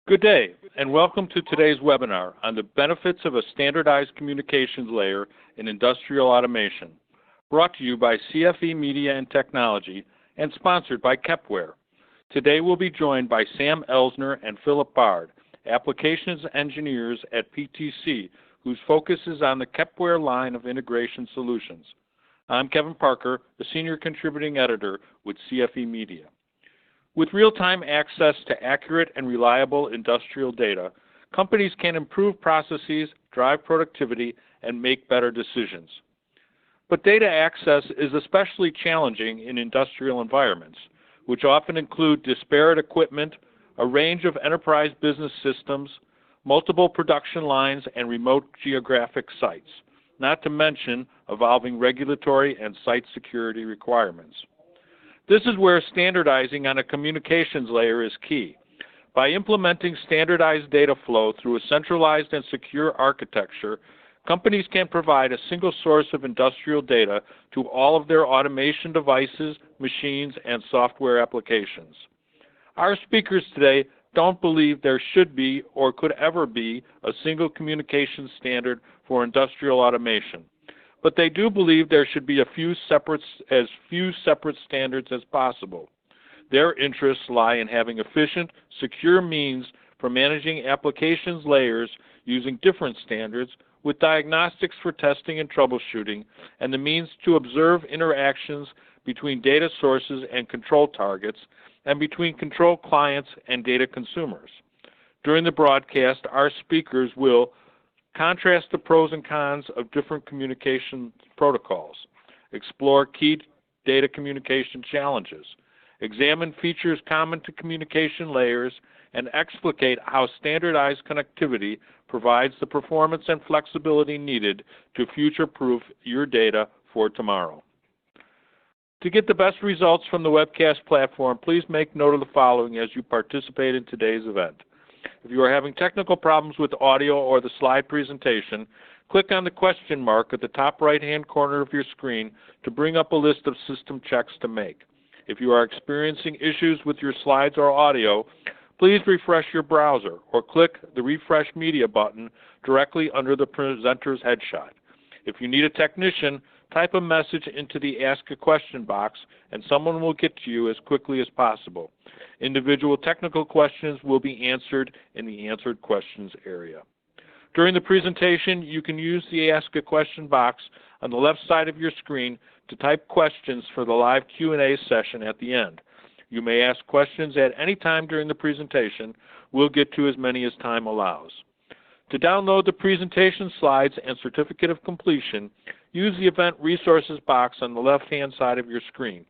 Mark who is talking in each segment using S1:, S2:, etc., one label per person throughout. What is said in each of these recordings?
S1: Good day, and welcome to today's webinar on the benefits of a standardized communications layer in industrial automation, brought to you by CFE Media and Technology and sponsored by Kepware. Today we'll be joined by Sam Elsner and Philip Bard, applications engineers at PTC, whose focus is on the Kepware line of integration solutions. I'm Kevin Parker, the senior contributing editor with CFE Media. With real-time access to accurate and reliable industrial data, companies can improve processes, drive productivity, and make better decisions. But data access is especially challenging in industrial environments, which often include disparate equipment, a range of enterprise business systems, multiple production lines, and remote geographic sites, not to mention evolving regulatory and site security requirements. This is where standardizing on a communications layer is key. By implementing standardized data flow through a centralized and secure architecture, companies can provide a single source of industrial data to all of their automation devices, machines, and software applications. Our speakers today don't believe there should be or could ever be a single communications standard for industrial automation, but they do believe there should be as few separate standards as possible. Their interests lie in having efficient, secure means for managing applications layers using different standards with diagnostics for testing and troubleshooting, and the means to observe interactions between data sources and control targets, and between control clients and data consumers. During the broadcast, our speakers will contrast the pros and cons of different communication protocols, explore key data communication challenges, examine features common to communication layers, and explicate how standardized connectivity provides the performance and flexibility needed to future-proof your data for tomorrow. To get the best results from the webcast platform, please make note of the following as you participate in today's event. If you are having technical problems with audio or the slide presentation, click on the question mark at the top right-hand corner of your screen to bring up a list of system checks to make. If you are experiencing issues with your slides or audio, please refresh your browser or click the Refresh Media button directly under the presenter's headshot. If you need a technician, type a message into the Ask a Question box and someone will get to you as quickly as possible. Individual technical questions will be answered in the Answered Questions area. During the presentation, you can use the Ask a Question box on the left side of your screen to type questions for the live Q&A session at the end. You may ask questions at any time during the presentation. We'll get to as many as time allows. To download the presentation slides and certificate of completion, use the Event Resources box on the left-hand side of your screen.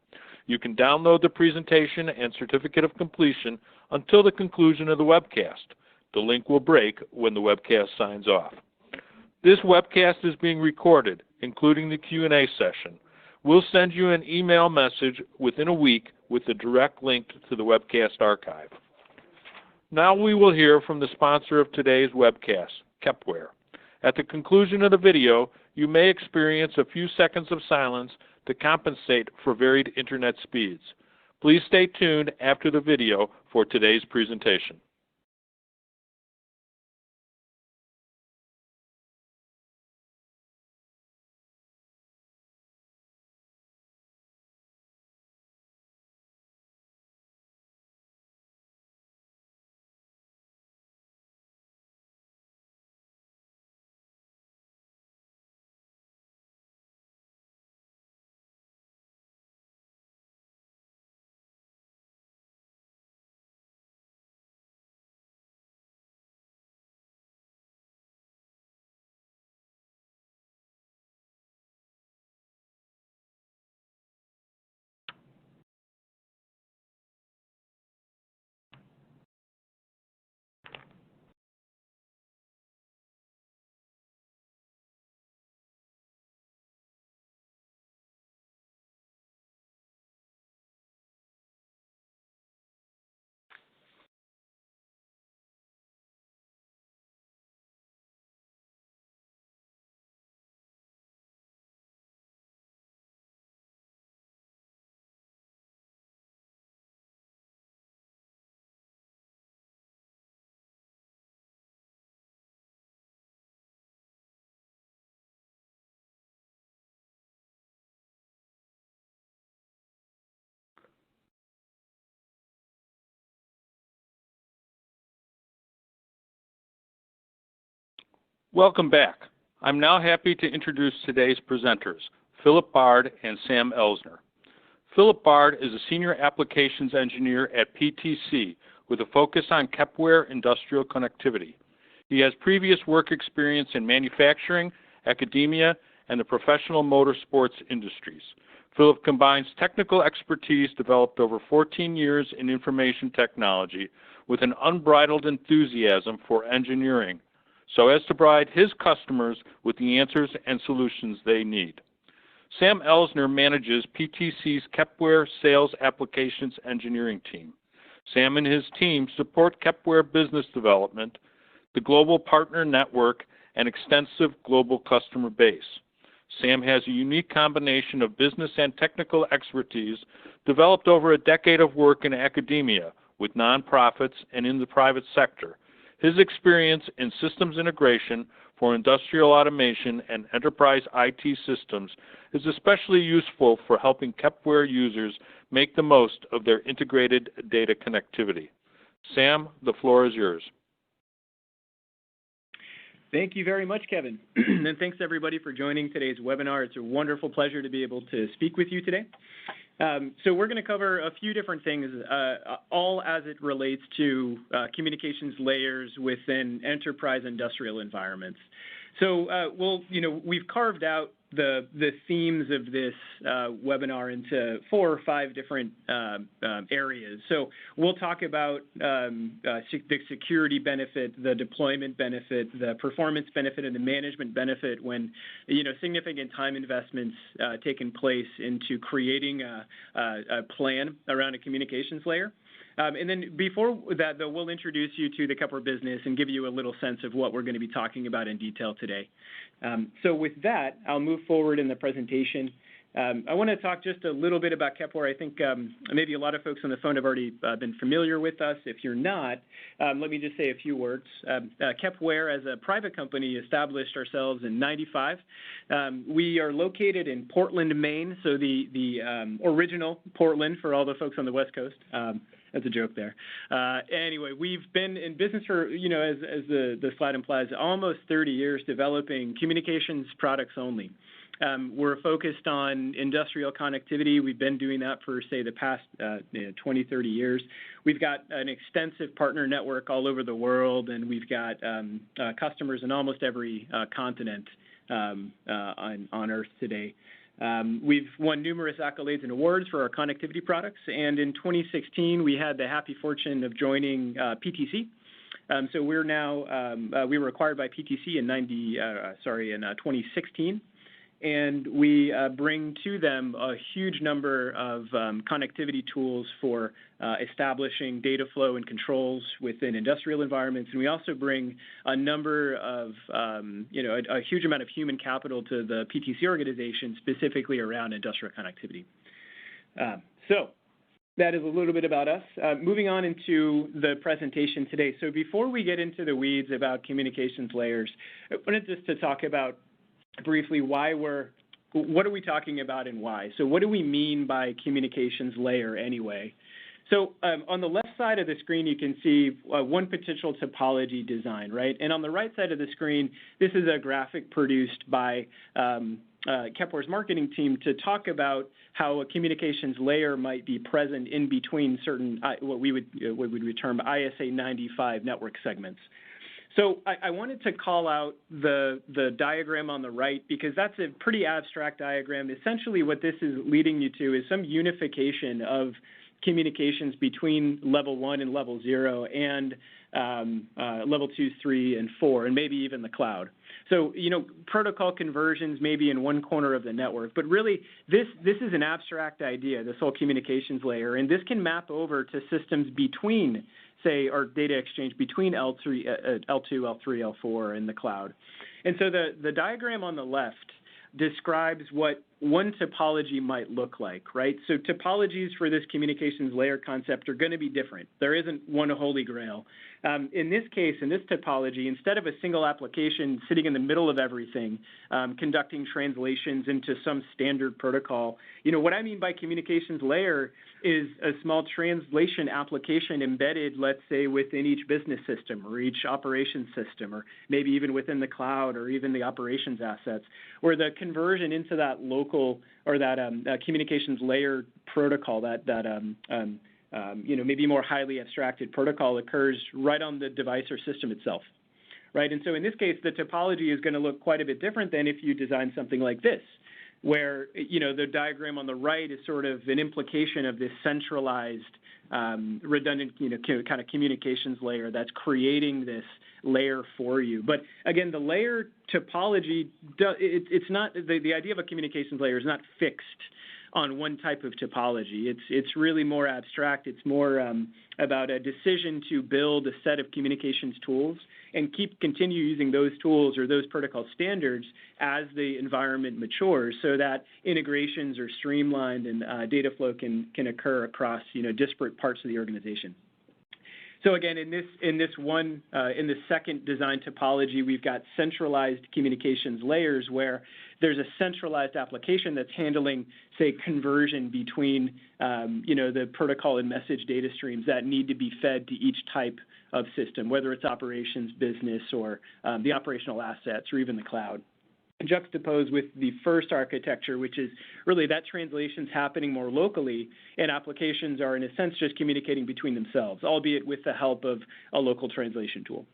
S1: You can download the presentation and certificate of completion until the conclusion of the webcast. The link will break when the webcast signs off. This webcast is being recorded, including the Q&A session. We'll send you an email message within a week with a direct link to the webcast archive. Now we will hear from the sponsor of today's webcast, Kepware. At the conclusion of the video, you may experience a few seconds of silence to compensate for varied internet speeds. Please stay tuned after the video for today's presentation. Welcome back. I'm now happy to introduce today's presenters, Philip Bard and Sam Elsner. Philip Bard is a Senior Applications Engineer at PTC with a focus on Kepware industrial connectivity. He has previous work experience in manufacturing, academia, and the professional motorsports industries. Philip combines technical expertise developed over 14 years in information technology with an unbridled enthusiasm for engineering, so as to provide his customers with the answers and solutions they need. Sam Elsner manages PTC's Kepware Sales Applications Engineering team. Sam and his team support Kepware business development, the global partner network, and extensive global customer base. Sam has a unique combination of business and technical expertise developed over a decade of work in academia, with nonprofits and in the private sector. His experience in systems integration for industrial automation and enterprise IT systems is especially useful for helping Kepware users make the most of their integrated data connectivity. Sam, the floor is yours.
S2: Thank you very much, Kevin. And thanks everybody for joining today's webinar. It's a wonderful pleasure to be able to speak with you today. So we're going to cover a few different things, all as it relates to communications layers within enterprise industrial environments. So we've carved out the themes of this webinar into 4 or 5 different areas. So we'll talk about the security benefit, the deployment benefit, the performance benefit, and the management benefit when significant time investments taken place into creating a plan around a communications layer. And then before that, though, we'll introduce you to the Kepware business and give you a little sense of what we're going to be talking about in detail today. So with that, I'll move forward in the presentation. I want to talk just a little bit about Kepware. I think maybe a lot of folks on the phone have already been familiar with us. If you're not, let me just say a few words. Kepware, as a private company, established ourselves in '95. We are located in Portland, Maine, so the original Portland for all the folks on the West Coast. That's a joke there. Anyway, we've been in business for, as the slide implies, almost 30 years developing communications products only. We're focused on industrial connectivity. We've been doing that for, say, the past 20, 30 years. We've got an extensive partner network all over the world, and we've got customers in almost every continent on Earth today. We've won numerous accolades and awards for our connectivity products, and in 2016, we had the happy fortune of joining PTC. So we're now, we were acquired by PTC in 2016. And we bring to them a huge number of connectivity tools for establishing data flow and controls within industrial environments. And we also bring a number of, a huge amount of human capital to the PTC organization, specifically around industrial connectivity. So that is a little bit about us. Moving on into the presentation today. So before we get into the weeds about communications layers, I wanted just to talk about briefly what are we talking about and why? So what do we mean by communications layer anyway? So on the left side of the screen, you can see one potential topology design, right? And on the right side of the screen, this is a graphic produced by Kepware's marketing team to talk about how a communications layer might be present in between certain, what we would term ISA 95 network segments. So I wanted to call out the diagram on the right because that's a pretty abstract diagram. Essentially what this is leading you to is some unification of communications between level 1 and level 0 and level 2, 3, and 4, and maybe even the cloud. So, protocol conversions may be in one corner of the network, but really this is an abstract idea, this whole communications layer, and this can map over to systems between, say, or data exchange between L2, L3, L4, and the cloud. And so the diagram on the left describes what one topology might look like, right? So topologies for this communications layer concept are going to be different. There isn't one holy grail. In this case, in this topology, instead of a single application sitting in the middle of everything, conducting translations into some standard protocol, what I mean by communications layer is a small translation application embedded, let's say, within each business system or each operations system, or maybe even within the cloud or even the operations assets, where the conversion into that local or that communications layer protocol, maybe more highly abstracted protocol occurs right on the device or system itself. Right, and so in this case, the topology is going to look quite a bit different than if you design something like this, where the diagram on the right is sort of an implication of this centralized, redundant, kind of communications layer that's creating this layer for you. But again, the layer topology, it's not the idea of a communications layer is not fixed on one type of topology. It's really more abstract. It's more about a decision to build a set of communications tools and continue using those tools or those protocol standards as the environment matures, so that integrations are streamlined and data flow can occur across disparate parts of the organization. So again, in the second design topology, we've got centralized communications layers where there's a centralized application that's handling, say, conversion between, the protocol and message data streams that need to be fed to each type of system, whether it's operations, business, or the operational assets, or even the cloud. Juxtaposed with the first architecture, which is really that translation's happening more locally, and applications are, in a sense, just communicating between themselves, albeit with the help of a local translation tool.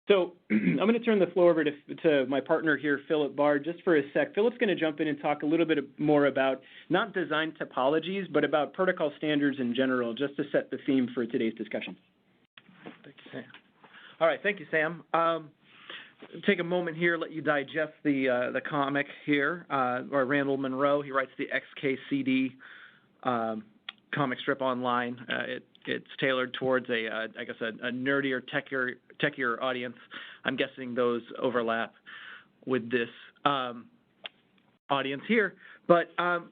S2: So I'm going to turn the floor over to my partner here, Philip Bard, just for a sec. Philip's going to jump in and talk a little bit more about not design topologies, but about protocol standards in general, just to set the theme for today's discussion.
S3: Thank you, Sam. All right, thank you, Sam. Take a moment here, let you digest the comic here, or Randall Munroe. He writes the XKCD comic strip online. It's tailored towards a nerdier, techier audience. I'm guessing those overlap with this audience here. But often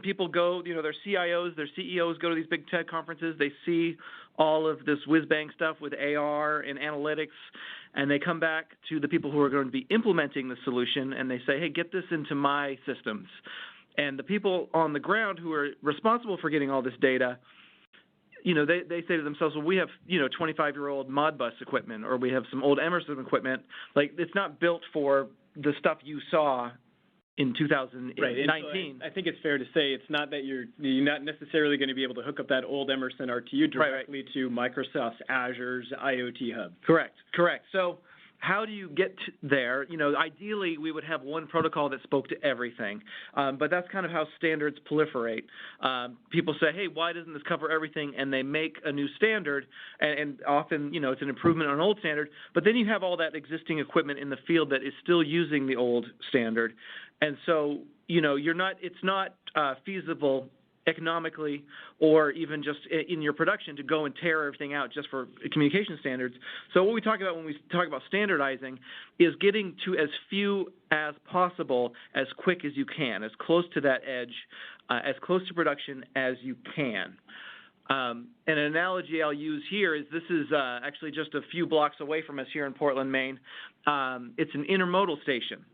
S3: people go, their CIOs, their CEOs go to these big tech conferences. They see all of this whiz-bang stuff with AR and analytics, and they come back to the people who are going to be implementing the solution, and they say, hey, get this into my systems. And the people on the ground who are responsible for getting all this data, they say to themselves, well, we have, 25-year-old Modbus equipment, or we have some old Emerson equipment. Like, it's not built for the stuff you saw in 2019.
S2: Right. And so I think it's fair to say it's not that you're not necessarily going to be able to hook up that old Emerson RTU directly to Microsoft's Azure's IoT Hub.
S3: Correct. So how do you get there? Ideally, we would have one protocol that spoke to everything, but that's kind of how standards proliferate. People say, hey, why doesn't this cover everything? And they make a new standard, and often, it's an improvement on an old standard, but then you have all that existing equipment in the field that is still using the old standard. And so, it's not feasible economically or even just in your production to go and tear everything out just for communication standards. So what we talk about when we talk about standardizing is getting to as few as possible as quick as you can, as close to that edge, as close to production as you can. An analogy I'll use here is this is actually just a few blocks away from us here in Portland, Maine. It's an intermodal station.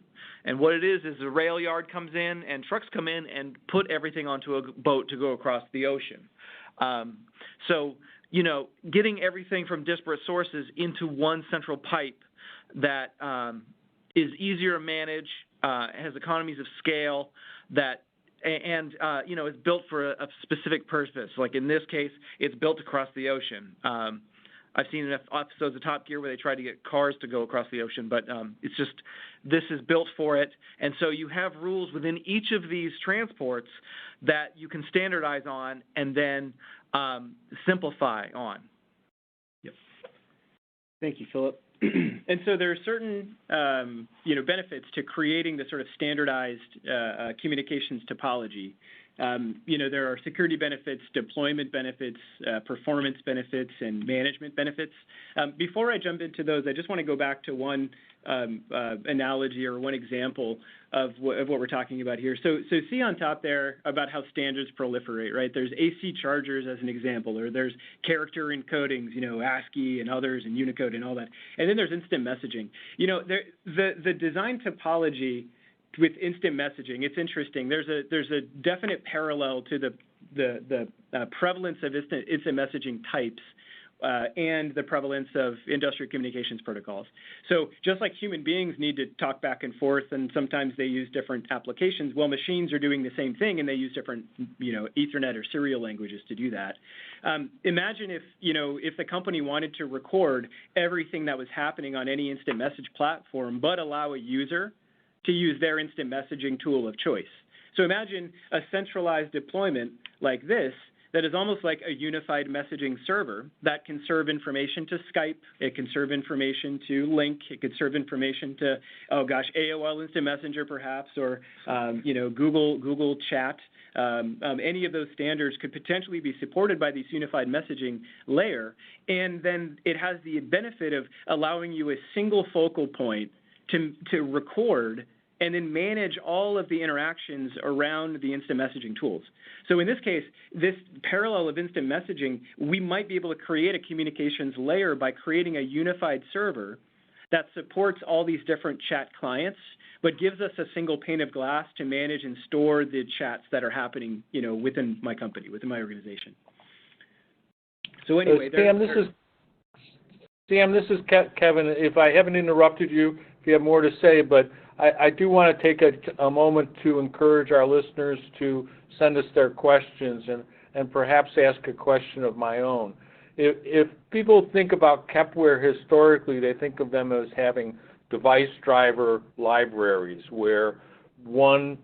S3: And what it is a rail yard comes in and trucks come in and put everything onto a boat to go across the ocean. So, getting everything from disparate sources into one central pipe that is easier to manage, has economies of scale, and is built for a specific purpose. Like in this case, it's built across the ocean. I've seen enough episodes of Top Gear where they try to get cars to go across the ocean, but it's just this is built for it. And so you have rules within each of these transports that you can standardize on and then simplify on.
S2: Yep. Thank you, Philip. And so there are certain benefits to creating the sort of standardized communications topology. There are security benefits, deployment benefits, performance benefits, and management benefits. Before I jump into those, I just want to go back to one analogy or one example of what we're talking about here. So see on top there about how standards proliferate, right? There's AC chargers as an example, or there's character encodings, ASCII and others, and Unicode and all that. And then there's instant messaging. The design topology instant messaging, it's interesting. There's a definite parallel to the prevalence of instant messaging types and the prevalence of industrial communications protocols. So just like human beings need to talk back and forth, and sometimes they use different applications, well, machines are doing the same thing, and they use different, Ethernet or serial languages to do that. Imagine if the company wanted to record everything that was happening on any instant message platform, but allow a user to use their instant messaging tool of choice. So imagine a centralized deployment like this that is almost like a unified messaging server that can serve information to Skype, it can serve information to Link, it could serve information to, AOL Instant Messenger perhaps, or, Google Chat. Any of those standards could potentially be supported by this unified messaging layer, and then it has the benefit of allowing you a single focal point to record and then manage all of the interactions around the instant messaging tools. So in this case, this parallel of instant messaging, we might be able to create a communications layer by creating a unified server that supports all these different chat clients, but gives us a single pane of glass to manage and store the chats that are happening, within my company, within my organization. So anyway,
S1: Sam, this is Kevin. If I haven't interrupted you, if you have more to say, but I do want to take a moment to encourage our listeners to send us their questions and perhaps ask a question of my own. If people think about Kepware historically, they think of them as having device driver libraries where one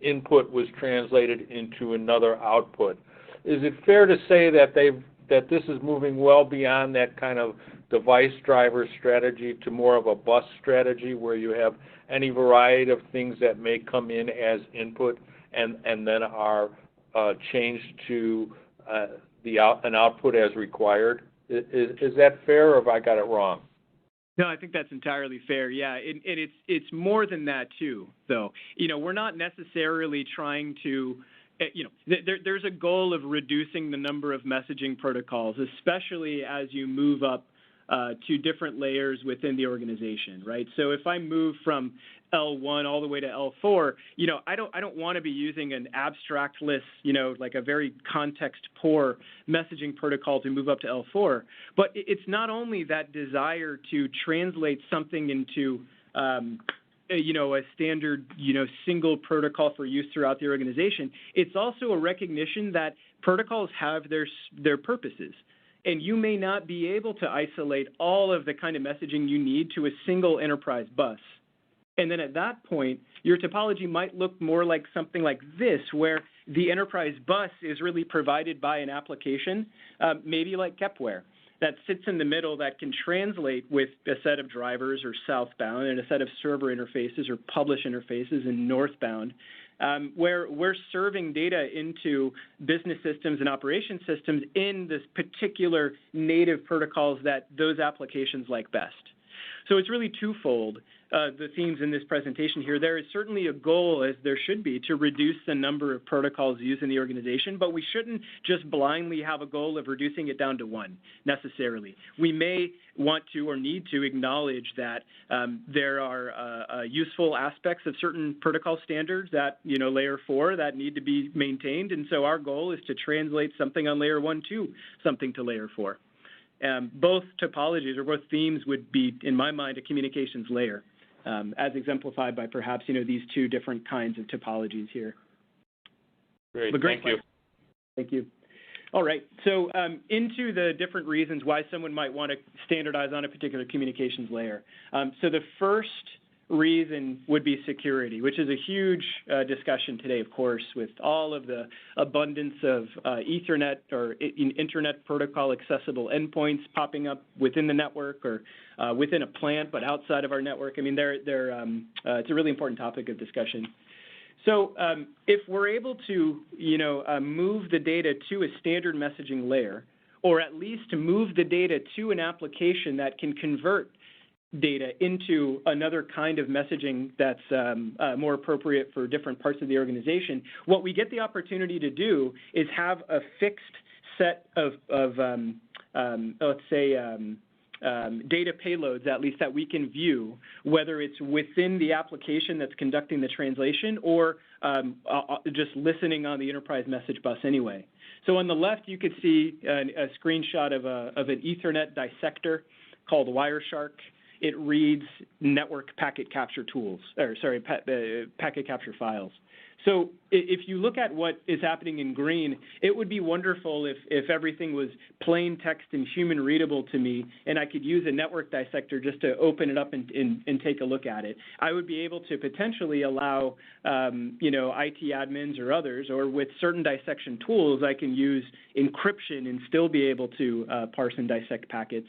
S1: input was translated into another output. Is it fair to say that this is moving well beyond that kind of device driver strategy to more of a bus strategy where you have any variety of things that may come in as input and then are changed to an output as required? Is that fair, or have I got it wrong?
S2: No, I think that's entirely fair. Yeah, and it's more than that too, though. We're not necessarily trying to, there's a goal of reducing the number of messaging protocols, especially as you move up to different layers within the organization, right? So if I move from L1 all the way to L4, I don't want to be using an abstractless, like a very context-poor messaging protocol to move up to L4. But it's not only that desire to translate something into, a standard, single protocol for use throughout the organization. It's also a recognition that protocols have their purposes. And you may not be able to isolate all of the kind of messaging you need to a single enterprise bus. And then at that point, your topology might look more like something like this, where the enterprise bus is really provided by an application, maybe like Kepware, that sits in the middle that can translate with a set of drivers or southbound and a set of server interfaces or publish interfaces in northbound, where we're serving data into business systems and operation systems in this particular native protocols that those applications like best. So it's really twofold, the themes in this presentation here. There is certainly a goal, as there should be, to reduce the number of protocols used in the organization, but we shouldn't just blindly have a goal of reducing it down to one, necessarily. We may want to or need to acknowledge that there are useful aspects of certain protocol standards that, layer 4 that need to be maintained, and so our goal is to translate something on layer 1 to something to layer 4. Both topologies or both themes would be, in my mind, a communications layer, as exemplified by perhaps, these two different kinds of topologies here.
S1: Great,
S2: thank
S1: you.
S2: Thank you. All right, so into the different reasons why someone might want to standardize on a particular communications layer. So the first reason would be security, which is a huge discussion today, of course, with all of the abundance of Ethernet or Internet protocol accessible endpoints popping up within the network or within a plant, but outside of our network. I mean, it's a really important topic of discussion. So if we're able to, move the data to a standard messaging layer, or at least to move the data to an application that can convert data into another kind of messaging that's more appropriate for different parts of the organization, what we get the opportunity to do is have a fixed set of let's say, data payloads, at least that we can view, whether it's within the application that's conducting the translation or just listening on the enterprise message bus anyway. So on the left, you could see a screenshot of an Ethernet dissector called Wireshark. It reads network packet capture packet capture files. So if you look at what is happening in green, it would be wonderful if everything was plain text and human readable to me, and I could use a network dissector just to open it up and take a look at it. I would be able to potentially allow, IT admins or others, or with certain dissection tools, I can use encryption and still be able to parse and dissect packets.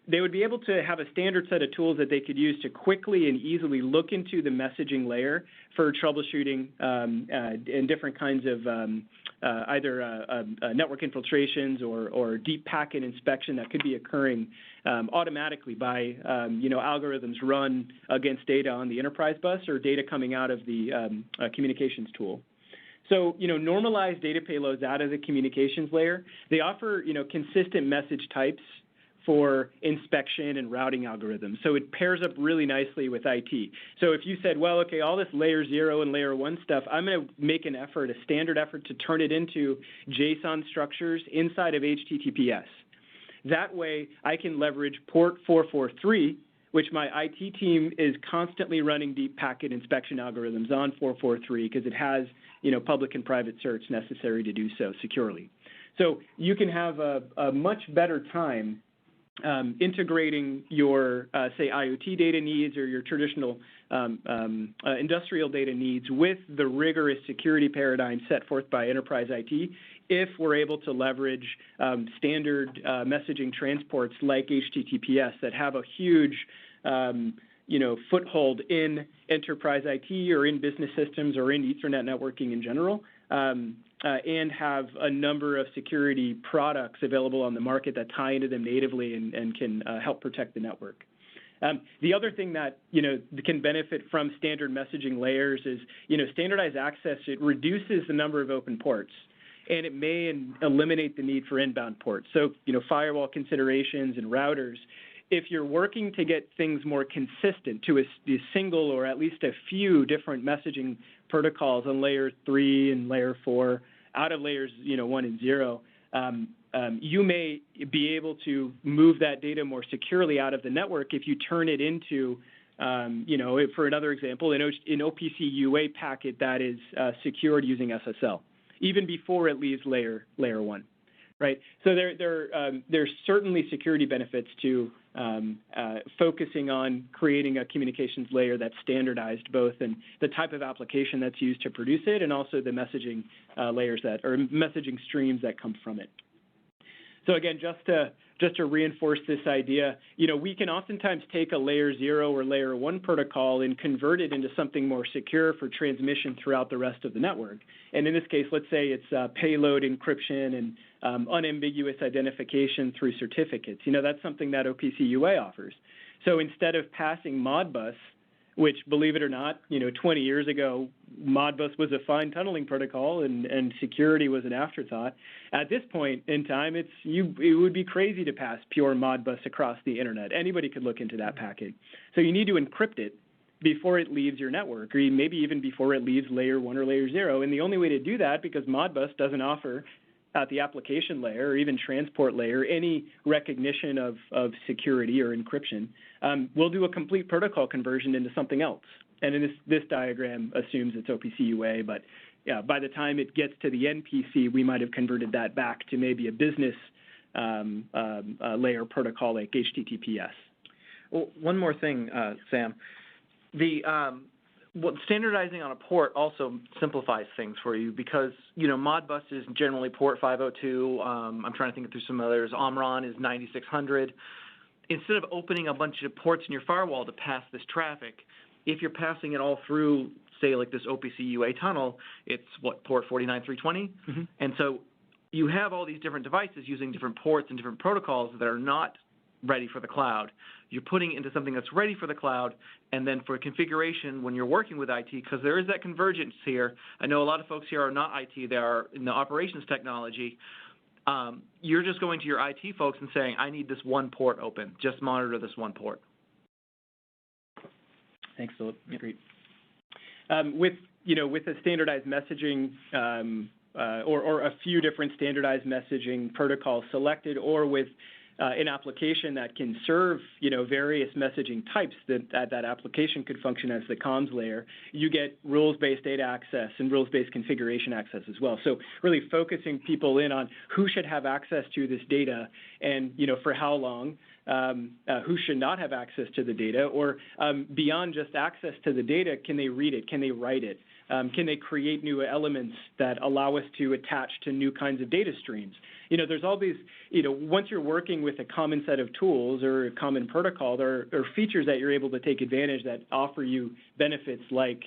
S2: They would be able to have a standard set of tools that they could use to quickly and easily look into the messaging layer for troubleshooting and different kinds of either network infiltrations or deep packet inspection that could be occurring automatically by algorithms run against data on the enterprise bus or data coming out of the communications tool. So, normalized data payloads out of the communications layer, they offer, consistent message types for inspection and routing algorithms. So it pairs up really nicely with IT. So if you said, well, okay, all this layer 0 and layer 1 stuff, I'm going to make a standard effort to turn it into JSON structures inside of HTTPS. That way, I can leverage port 443, which my IT team is constantly running deep packet inspection algorithms on 443 because it has, public and private certs necessary to do so securely. So you can have a much better time integrating your, say, IoT data needs or your traditional industrial data needs with the rigorous security paradigm set forth by enterprise IT if we're able to leverage standard messaging transports like HTTPS that have a huge foothold in enterprise IT or in business systems or in Ethernet networking in general. And have a number of security products available on the market that tie into them natively and can help protect the network. The other thing that, can benefit from standard messaging layers is, standardized access. It reduces the number of open ports, and it may eliminate the need for inbound ports. So, firewall considerations and routers. If you're working to get things more consistent to a single or at least a few different messaging protocols on layer 3 and layer 4, out of layers 1 and 0, you may be able to move that data more securely out of the network if you turn it into, for another example, an OPC UA packet that is secured using SSL, even before it leaves layer 1. Right. So there's certainly security benefits to focusing on creating a communications layer that's standardized, both in the type of application that's used to produce it and also the messaging layers or messaging streams that come from it. So again, just to reinforce this idea, we can oftentimes take a layer 0 or layer 1 protocol and convert it into something more secure for transmission throughout the rest of the network. And in this case, let's say it's payload encryption and unambiguous identification through certificates. That's something that OPC UA offers. So instead of passing Modbus, which, believe it or not, 20 years ago, Modbus was a fine tunneling protocol and security was an afterthought. At this point in time, it would be crazy to pass pure Modbus across the internet. Anybody could look into that packet. So you need to encrypt it before it leaves your network, or maybe even before it leaves layer 1 or layer 0. And the only way to do that, because Modbus doesn't offer at the application layer or even transport layer any recognition of security or encryption, we'll do a complete protocol conversion into something else. And in this diagram assumes it's OPC UA, but by the time it gets to the NPC, we might have converted that back to maybe a business layer protocol like HTTPS.
S3: Well, one more thing, Sam. Standardizing on a port also simplifies things for you because, Modbus is generally port 502. I'm trying to think through some others. Omron is 9600. Instead of opening a bunch of ports in your firewall to pass this traffic, if you're passing it all through, say, like this OPC UA tunnel, it's, port 49320? Mm-hmm. And so you have all these different devices using different ports and different protocols that are not ready for the cloud. You're putting it into something that's ready for the cloud, and then for configuration when you're working with IT, because there is that convergence here. I know a lot of folks here are not IT, they are in the operations technology. you're just going to your IT folks and saying, I need this one port open. Just monitor this one port.
S2: Thanks, Philip. Great. With a standardized messaging or a few different standardized messaging protocols selected, or with an application that can serve, various messaging types that application could function as the comms layer, you get rules-based data access and rules-based configuration access as well. So really focusing people in on who should have access to this data and, for how long, who should not have access to the data, or beyond just access to the data, can they read it? Can they write it? Can they create new elements that allow us to attach to new kinds of data streams? There's all these, once you're working with a common set of tools or a common protocol, there are features that you're able to take advantage that offer you benefits like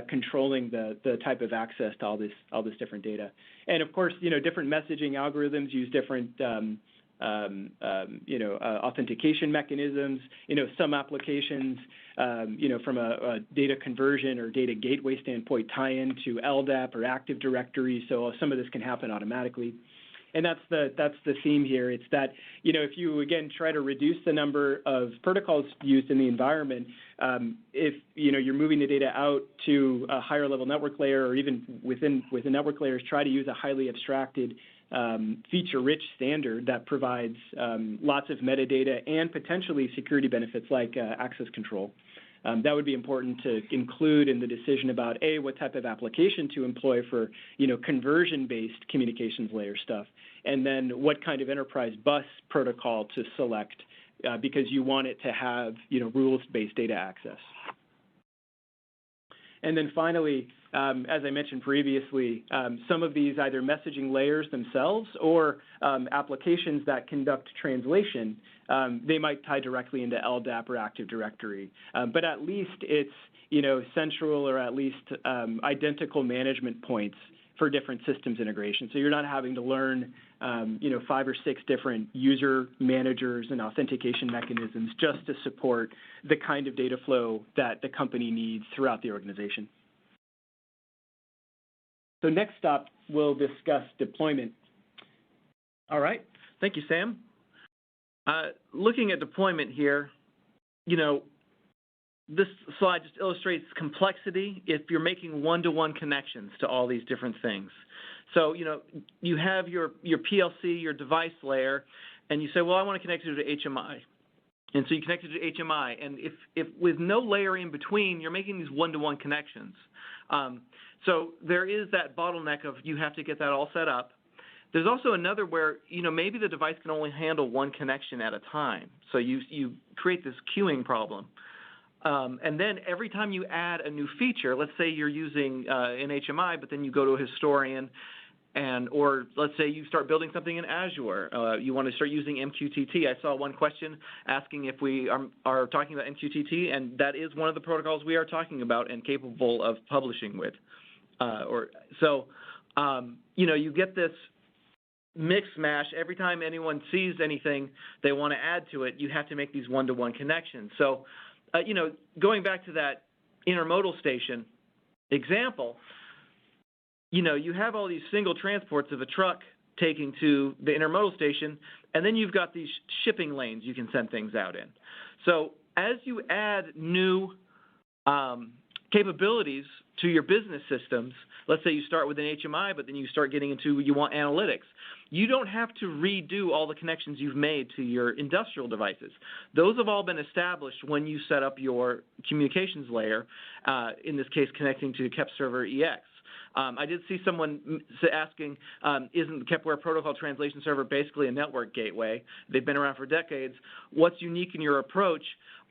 S2: controlling the type of access to all this different data. And of course, different messaging algorithms use different authentication mechanisms. Some applications, from a data conversion or data gateway standpoint, tie into LDAP or Active Directory. So some of this can happen automatically. And that's the theme here. It's that, if you, again, try to reduce the number of protocols used in the environment, if, you're moving the data out to a higher level network layer, or even within network layers, try to use a highly abstracted feature-rich standard that provides lots of metadata and potentially security benefits like access control. That would be important to include in the decision about, A, what type of application to employ for, conversion-based communications layer stuff, and then what kind of enterprise bus protocol to select, because you want it to have, rules-based data access. And then finally, as I mentioned previously, some of these either messaging layers themselves or applications that conduct translation, they might tie directly into LDAP or Active Directory. But at least it's, central or at least identical management points for different systems integration. So you're not having to learn, 5 or 6 different user managers and authentication mechanisms just to support the kind of data flow that the company needs throughout the organization. So next up, we'll discuss deployment.
S3: All right. Thank you, Sam. Looking at deployment here, this slide just illustrates complexity if you're making one-to-one connections to all these different things. So, you have your PLC, your device layer, and you say, well, I want to connect it to HMI. And so you connect it to HMI. And if with no layer in between, you're making these one-to-one connections. So there is that bottleneck of you have to get that all set up. There's also another where, maybe the device can only handle one connection at a time. So you create this queuing problem. And then every time you add a new feature, let's say you're using an HMI, but then you go to a historian, or let's say you start building something in Azure. You want to start using MQTT. I saw one question asking if we are talking about MQTT, and that is one of the protocols we are talking about and capable of publishing with. You get this mix mash. Every time anyone sees anything they want to add to it, you have to make these one-to-one connections. So, going back to that intermodal station example, you have all these single transports of a truck taking to the intermodal station, and then you've got these shipping lanes you can send things out in. So as you add new capabilities to your business systems, let's say you start with an HMI, but then you start getting into you want analytics. You don't have to redo all the connections you've made to your industrial devices. Those have all been established when you set up your communications layer, in this case connecting to KEP Server EX. I did see someone asking, isn't the Kepware Protocol Translation Server basically a network gateway? They've been around for decades. What's unique in your approach?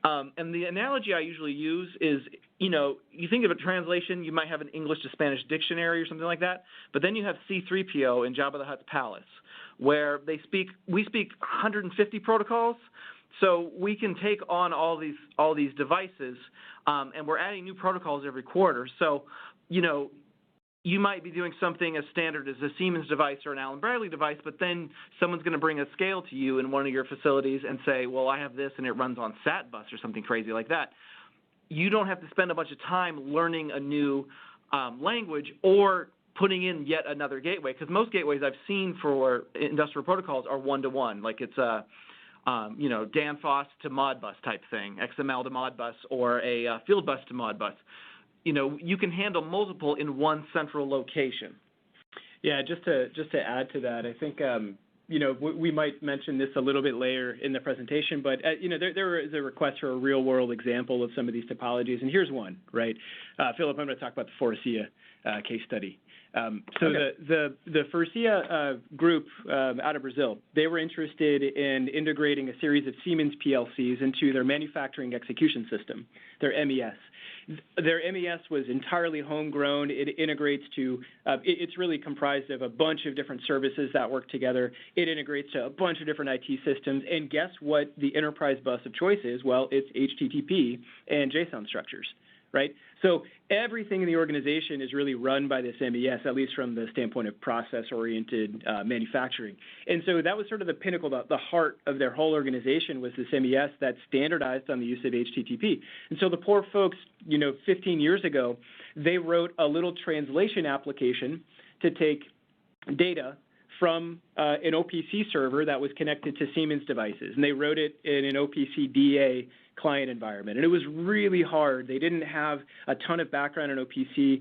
S3: And the analogy I usually use is, you think of a translation, you might have an English to Spanish dictionary or something like that, but then you have C3PO in Jabba the Hutt's palace, where we speak 150 protocols, so we can take on all these devices, and we're adding new protocols every quarter. So, you might be doing something as standard as a Siemens device or an Allen Bradley device, but then someone's going to bring a scale to you in one of your facilities and say, well, I have this and it runs on SAT-bus or something crazy like that. You don't have to spend a bunch of time learning a new language or putting in yet another gateway, because most gateways I've seen for industrial protocols are one-to-one, like it's a Danfoss to Modbus type thing, XML to Modbus, or a field bus to Modbus. You can handle multiple in one central location.
S2: Yeah, just to add to that, I think we might mention this a little bit later in the presentation, but there is a request for a real-world example of some of these topologies, and here's one, right? Philip, I'm going to talk about the Forcia case study. The Forcia group out of Brazil, they were interested in integrating a series of Siemens PLCs into their manufacturing execution system, their MES. Their MES was entirely homegrown. It integrates to, it's really comprised of a bunch of different services that work together. It integrates to a bunch of different IT systems. And guess what the enterprise bus of choice is? Well, it's HTTP and JSON structures, right? So everything in the organization is really run by this MES, at least from the standpoint of process-oriented manufacturing. And so that was sort of the pinnacle, the heart of their whole organization was this MES that standardized on the use of HTTP. And so the poor folks, 15 years ago, they wrote a little translation application to take data from an OPC server that was connected to Siemens devices. And they wrote it in an OPC DA client environment. And it was really hard. They didn't have a ton of background in OPC,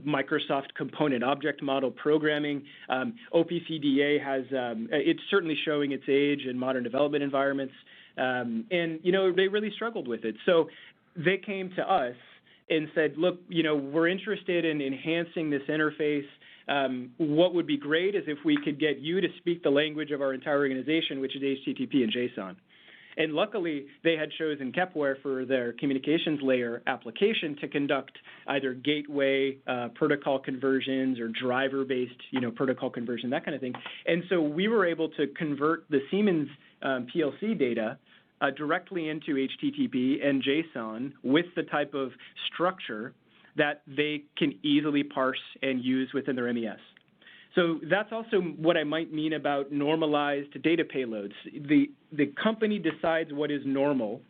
S2: Microsoft Component Object Model programming. OPC DA has, it's certainly showing its age in modern development environments. They really struggled with it. So they came to us and said, look, we're interested in enhancing this interface. What would be great is if we could get you to speak the language of our entire organization, which is HTTP and JSON. And luckily, they had chosen Kepware for their communications layer application to conduct either gateway protocol conversions or driver-based, protocol conversion, that kind of thing. And so we were able to convert the Siemens PLC data directly into HTTP and JSON with the type of structure that they can easily parse and use within their MES. So that's also what I might mean about normalized data payloads. The company decides what is normal,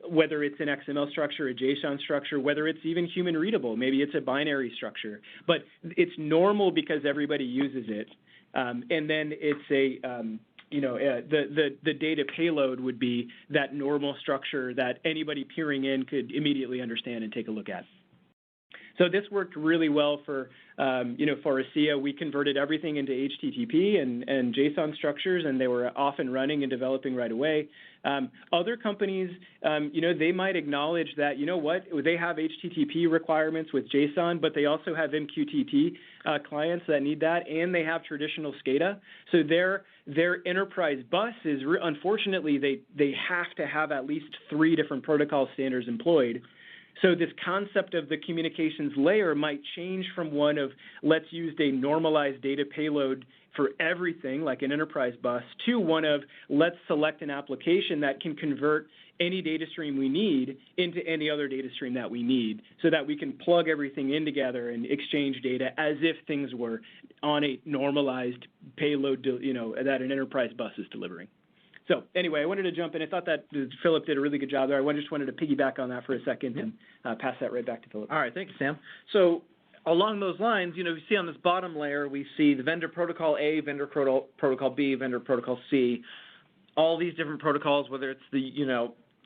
S2: whether it's an XML structure, a JSON structure, whether it's even human readable. Maybe it's a binary structure. But it's normal because everybody uses it. And then it's the data payload would be that normal structure that anybody peering in could immediately understand and take a look at. So this worked really well for Forcia. We converted everything into HTTP and JSON structures, and they were off and running and developing right away. Other companies, they might acknowledge that, they have HTTP requirements with JSON, but they also have MQTT clients that need that, and they have traditional SCADA. So their enterprise bus is, unfortunately, they have to have at least 3 different protocol standards employed. So this concept of the communications layer might change from one of let's use a normalized data payload for everything like an enterprise bus to one of let's select an application that can convert any data stream we need into any other data stream that we need so that we can plug everything in together and exchange data as if things were on a normalized payload, that an enterprise bus is delivering. So anyway, I wanted to jump in. I thought that Philip did a really good job there. I just wanted to piggyback on that for a second and pass that right back to Philip.
S3: All right, thank you, Sam. So along those lines, you see on this bottom layer, we see the vendor protocol A, vendor protocol B, vendor protocol C, all these different protocols, whether it's the,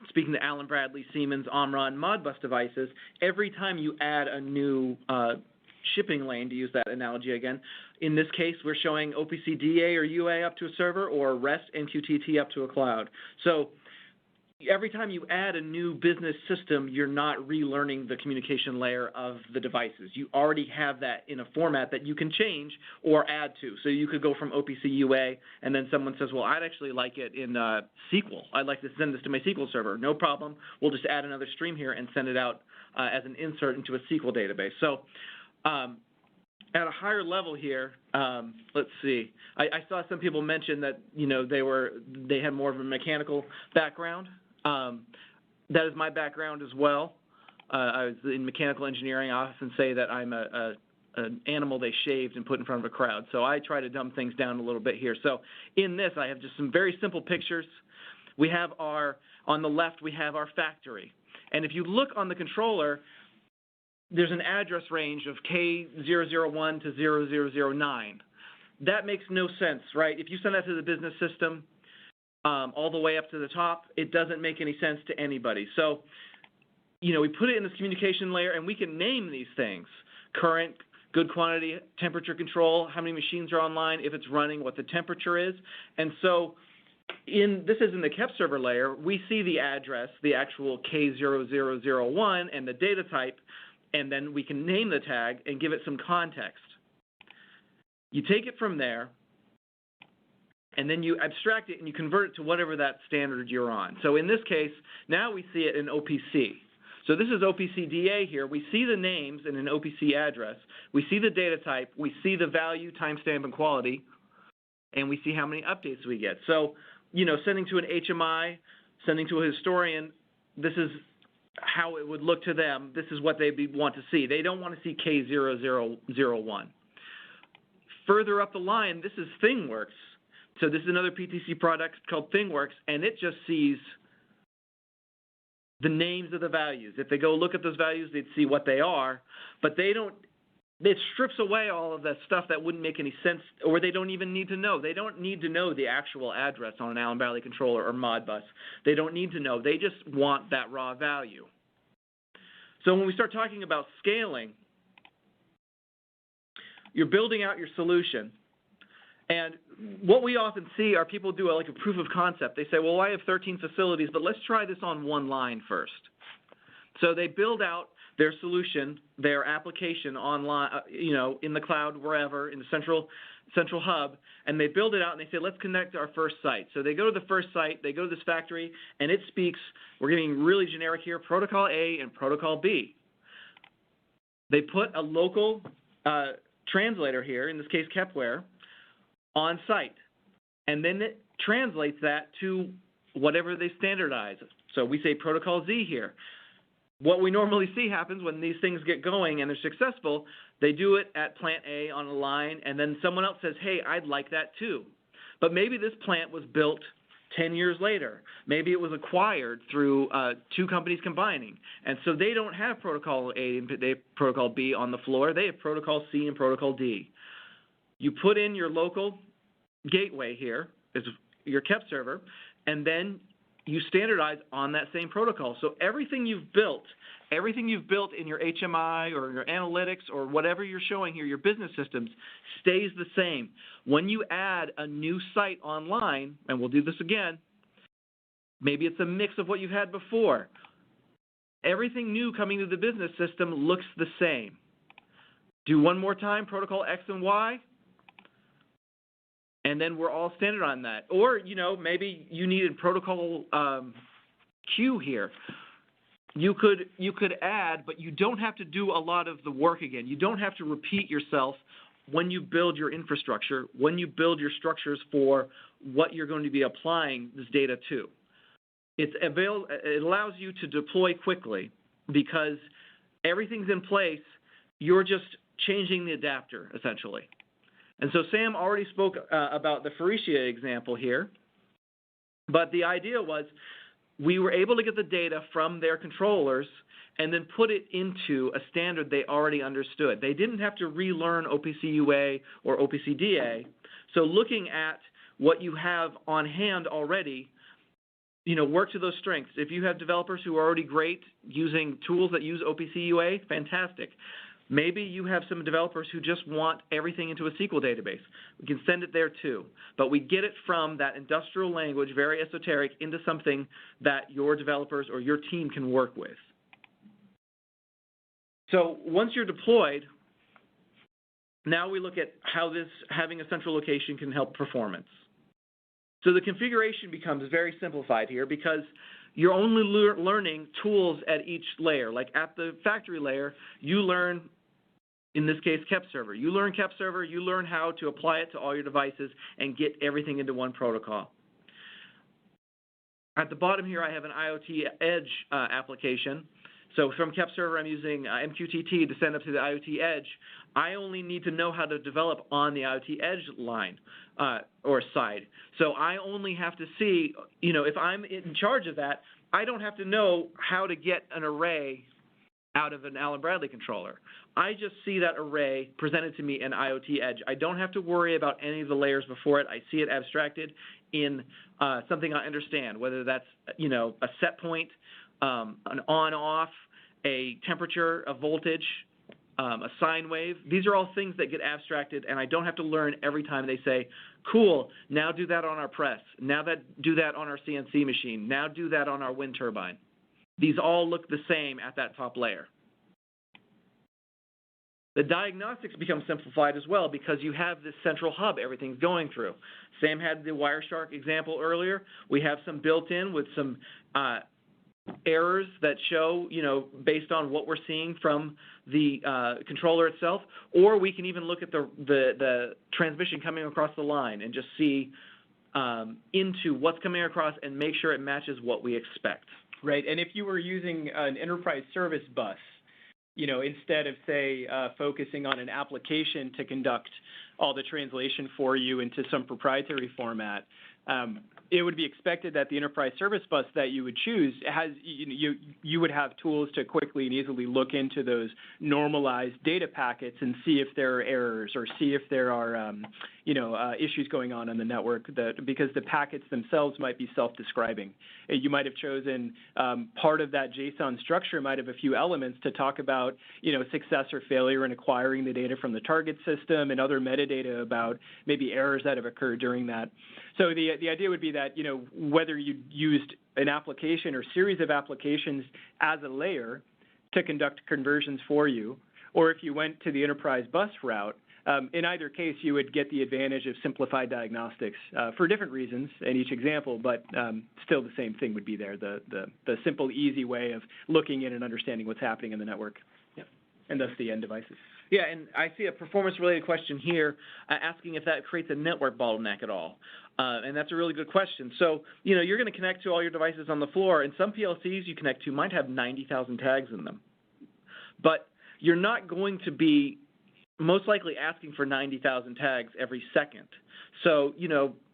S3: speaking to Allen Bradley, Siemens, Omron, Modbus devices, every time you add a new shipping lane, to use that analogy again. In this case, we're showing OPC DA or UA up to a server or REST MQTT up to a cloud. So every time you add a new business system, you're not relearning the communication layer of the devices. You already have that in a format that you can change or add to. So you could go from OPC UA, and then someone says, well, I'd actually like it in SQL. I'd like to send this to my SQL server. No problem. We'll just add another stream here and send it out as an insert into a SQL database. So at a higher level here, let's see. I saw some people mention that they had more of a mechanical background. That is my background as well. I was in mechanical engineering. I often say that I'm an animal they shaved and put in front of a crowd. So I try to dumb things down a little bit here. So in this, I have just some very simple pictures. We have on the left, we have our factory. And if you look on the controller, there's an address range of K001 to 0009. That makes no sense, right? If you send that to the business system all the way up to the top, it doesn't make any sense to anybody. So, we put it in this communication layer, and we can name these things: current, good quantity, temperature control, how many machines are online, if it's running, what the temperature is. And so this is in the KEP server layer, we see the address, the actual K0001, and the data type, and then we can name the tag and give it some context. You take it from there, and then you abstract it and you convert it to whatever that standard you're on. So in this case, now we see it in OPC. So this is OPC DA here. We see the names in an OPC address. We see the data type. We see the value, timestamp, and quality. And we see how many updates we get. So, sending to an HMI, sending to a historian, this is how it would look to them. This is what they want to see. They don't want to see K0001. Further up the line, this is ThingWorks. So this is another PTC product called ThingWorks, and it just sees the names of the values. If they go look at those values, they'd see what they are, but they don't. It strips away all of that stuff that wouldn't make any sense, or they don't even need to know. They don't need to know the actual address on an Allen Bradley controller or Modbus. They don't need to know. They just want that raw value. So when we start talking about scaling, you're building out your solution. And what we often see are people do like a proof of concept. They say, well, I have 13 facilities, but let's try this on one line first. So they build out their solution, their application online, in the cloud, wherever, in the central hub, and they build it out and they say, let's connect to our first site. So they go to the first site, they go to this factory, and it speaks, we're getting really generic here, protocol A and protocol B. They put a local translator here, in this case Kepware, on site, and then it translates that to whatever they standardize. So we say protocol Z here. What we normally see happens when these things get going and they're successful, they do it at plant A on a line, and then someone else says, hey, I'd like that too. But maybe this plant was built 10 years later. Maybe it was acquired through two companies combining. And so they don't have protocol A and protocol B on the floor. They have protocol C and protocol D. You put in your local gateway here, is your KEP server, and then you standardize on that same protocol. So everything you've built in your HMI or your analytics or whatever you're showing here, your business systems, stays the same. When you add a new site online, and we'll do this again, maybe it's a mix of what you've had before. Everything new coming to the business system looks the same. Do one more time, protocol X and Y, and then we're all standard on that. Or, maybe you needed protocol Q here. You could add, but you don't have to do a lot of the work again. You don't have to repeat yourself when you build your infrastructure, when you build your structures for what you're going to be applying this data to. It allows you to deploy quickly because everything's in place. You're just changing the adapter, essentially. And so Sam already spoke about the Forcia example here, but the idea was we were able to get the data from their controllers and then put it into a standard they already understood. They didn't have to relearn OPC UA or OPC DA. So looking at what you have on hand already, work to those strengths. If you have developers who are already great using tools that use OPC UA, fantastic. Maybe you have some developers who just want everything into a SQL database. We can send it there too. But we get it from that industrial language, very esoteric, into something that your developers or your team can work with. So once you're deployed, now we look at how having a central location can help performance. So the configuration becomes very simplified here because you're only learning tools at each layer. Like at the factory layer, you learn, in this case, KEP server. You learn KEP server, you learn how to apply it to all your devices and get everything into one protocol. At the bottom here, I have an IoT Edge application. So from KEP server, I'm using MQTT to send up to the IoT Edge. I only need to know how to develop on the IoT Edge line or side. So I only have to see, if I'm in charge of that, I don't have to know how to get an array out of an Allen Bradley controller. I just see that array presented to me in IoT Edge. I don't have to worry about any of the layers before it. I see it abstracted in something I understand, whether that's, a set point, an on-off, a temperature, a voltage, a sine wave. These are all things that get abstracted, and I don't have to learn every time they say, cool, now do that on our press, do that on our CNC machine, now do that on our wind turbine. These all look the same at that top layer. The diagnostics become simplified as well because you have this central hub everything's going through. Sam had the Wireshark example earlier. We have some built-in with some errors that show, based on what we're seeing from the controller itself, or we can even look at the transmission coming across the line and just see into what's coming across and make sure it matches what we expect.
S2: Right, and if you were using an enterprise service bus, instead of, say, focusing on an application to conduct all the translation for you into some proprietary format, it would be expected that the enterprise service bus that you would choose has, you would have tools to quickly and easily look into those normalized data packets and see if there are errors or see if there are, issues going on the network because the packets themselves might be self-describing. You might have chosen part of that JSON structure might have a few elements to talk about, success or failure in acquiring the data from the target system and other metadata about maybe errors that have occurred during that. So the idea would be that, whether you used an application or series of applications as a layer to conduct conversions for you, or if you went to the enterprise bus route, in either case, you would get the advantage of simplified diagnostics for different reasons in each example, but still the same thing would be there, the simple, easy way of looking in and understanding what's happening in the network, and thus the end devices.
S3: Yeah, and I see a performance-related question here asking if that creates a network bottleneck at all. And that's a really good question. So, you're going to connect to all your devices on the floor, and some PLCs you connect to might have 90,000 tags in them. But you're not going to be most likely asking for 90,000 tags every second. So,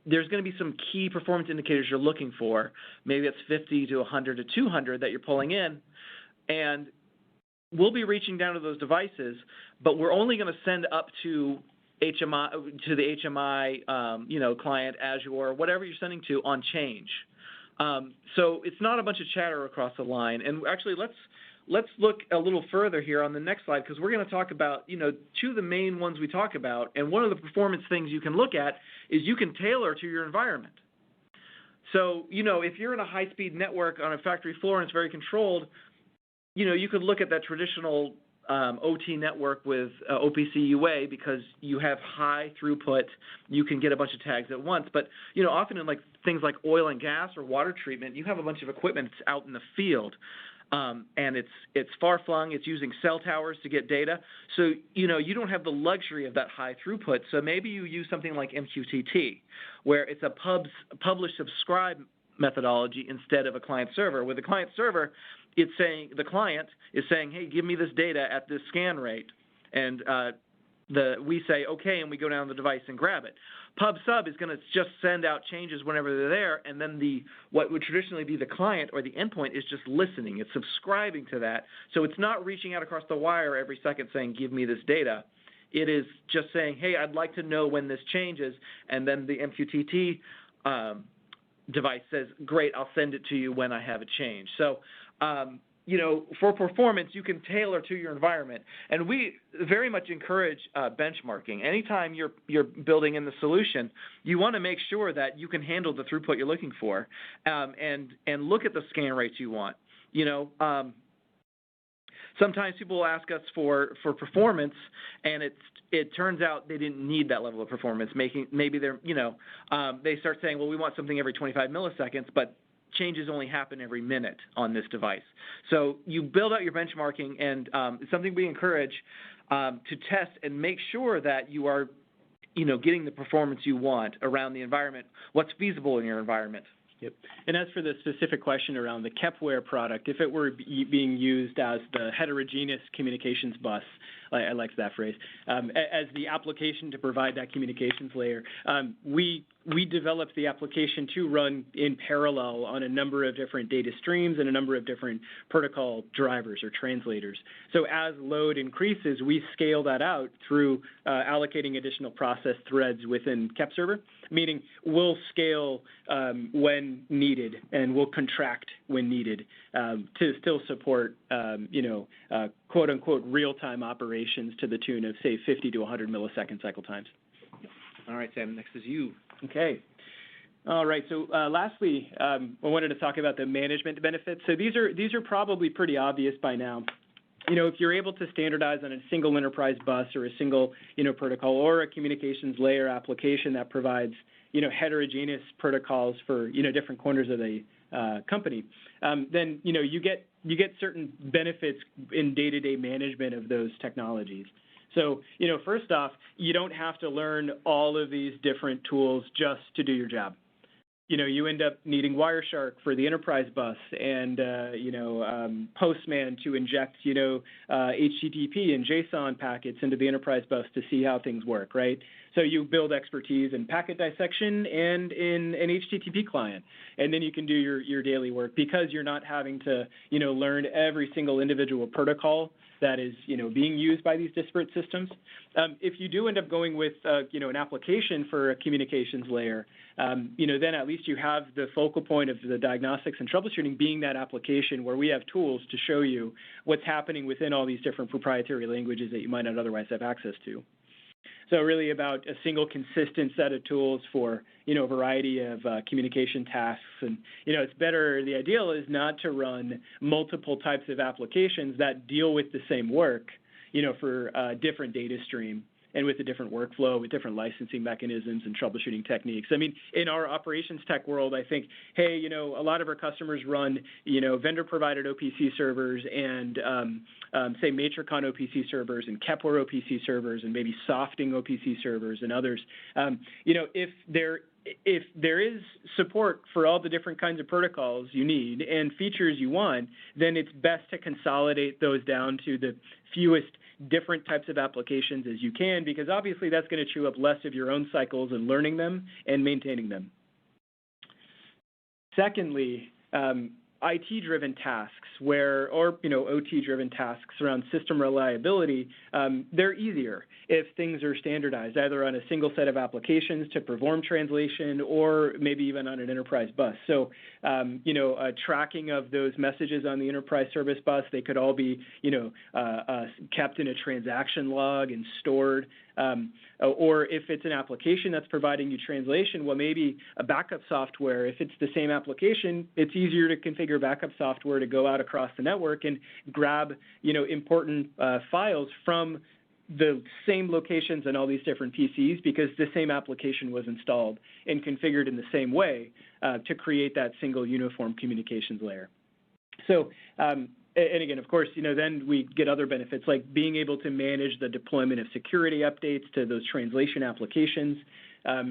S3: there's going to be some key performance indicators you're looking for. Maybe it's 50 to 100 to 200 that you're pulling in, and we'll be reaching down to those devices, but we're only going to send up to HMI, to the HMI, client, Azure, whatever you're sending to on change. So it's not a bunch of chatter across the line. And actually, let's look a little further here on the next slide, because we're going to talk about, two of the main ones we talk about. And one of the performance things you can look at is you can tailor to your environment. So, if you're in a high-speed network on a factory floor and it's very controlled, you could look at that traditional OT network with OPC UA because you have high throughput. You can get a bunch of tags at once. But, often in things like oil and gas or water treatment, you have a bunch of equipment that's out in the field. And it's far-flung. It's using cell towers to get data. So, you don't have the luxury of that high throughput. So maybe you use something like MQTT, where it's a publish-subscribe methodology instead of a client-server. With a client-server, it's saying the client is saying, hey, give me this data at this scan rate, and we say okay, and we go down to the device and grab it. Pub/sub is going to just send out changes whenever they're there, and then what would traditionally be the client or the endpoint is just listening. It's subscribing to that, so it's not reaching out across the wire every second saying, give me this data. It is just saying, hey, I'd like to know when this changes, and then the MQTT device says, great, I'll send it to you when I have a change. So, for performance, you can tailor to your environment. And we very much encourage benchmarking. Anytime you're building in the solution, you want to make sure that you can handle the throughput you're looking for, and look at the scan rates you want. Sometimes people will ask us for performance, and it turns out they didn't need that level of performance. Maybe they're, they start saying, well, we want something every 25 milliseconds, but changes only happen every minute on this device. So you build out your benchmarking, and it's something we encourage to test and make sure that you are, getting the performance you want around the environment, what's feasible in your environment.
S2: Yep. And as for the specific question around the Kepware product, if it were being used as the heterogeneous communications bus, I liked that phrase. As the application to provide that communications layer, we developed the application to run in parallel on a number of different data streams and a number of different protocol drivers or translators. So as load increases, we scale that out through allocating additional process threads within KEP-server, meaning we'll scale when needed and we'll contract when needed to still support, quote-unquote real-time operations to the tune of, say, 50 to 100 millisecond cycle times.
S3: All right, Sam, next is you.
S2: Okay. All right. So lastly, I wanted to talk about the management benefits. So these are probably pretty obvious by now. If you're able to standardize on a single enterprise bus or a single, protocol or a communications layer application that provides, heterogeneous protocols for, different corners of the company, then, you get certain benefits in day-to-day management of those technologies. So, first off, you don't have to learn all of these different tools just to do your job. You end up needing Wireshark for the enterprise bus and, Postman to inject, HTTP and JSON packets into the enterprise bus to see how things work, right? So you build expertise in packet dissection and in an HTTP client, and then you can do your daily work because you're not having to, learn every single individual protocol that is, being used by these disparate systems. If you do end up going with, an application for a communications layer, then at least you have the focal point of the diagnostics and troubleshooting being that application where we have tools to show you what's happening within all these different proprietary languages that you might not otherwise have access to. So really about a single consistent set of tools for, a variety of communication tasks. And, it's better, the ideal is not to run multiple types of applications that deal with the same work, for a different data stream and with a different workflow, with different licensing mechanisms and troubleshooting techniques. I mean, in our operations tech world, I think, hey, a lot of our customers run, vendor-provided OPC servers and, say, Matricon OPC servers and Kepware OPC servers and maybe Softing OPC servers and others. If there is support for all the different kinds of protocols you need and features you want, then it's best to consolidate those down to the fewest different types of applications as you can, because obviously that's going to chew up less of your own cycles in learning them and maintaining them. Secondly, IT-driven tasks or OT-driven tasks around system reliability, they're easier if things are standardized, either on a single set of applications to perform translation or maybe even on an enterprise bus. So, tracking of those messages on the enterprise service bus, they could all be, kept in a transaction log and stored. Or if it's an application that's providing you translation, well, maybe a backup software. If it's the same application, it's easier to configure backup software to go out across the network and grab, important files from the same locations on all these different PCs because the same application was installed and configured in the same way to create that single uniform communications layer. So, and again, of course, then we get other benefits like being able to manage the deployment of security updates to those translation applications.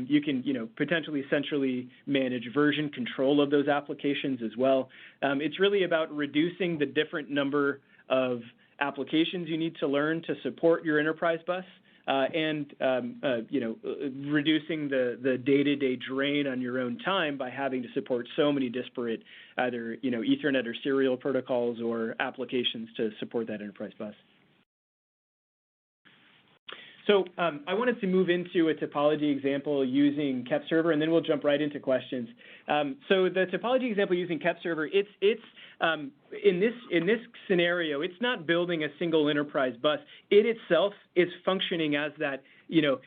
S2: You can, potentially centrally manage version control of those applications as well. It's really about reducing the different number of applications you need to learn to support your enterprise bus. And reducing the day-to-day drain on your own time by having to support so many disparate either, Ethernet or serial protocols or applications to support that enterprise bus. So I wanted to move into a topology example using KEP-server, and then we'll jump right into questions. So the topology example using KEP-server, it's in this scenario, it's not building a single enterprise bus. It itself is functioning as that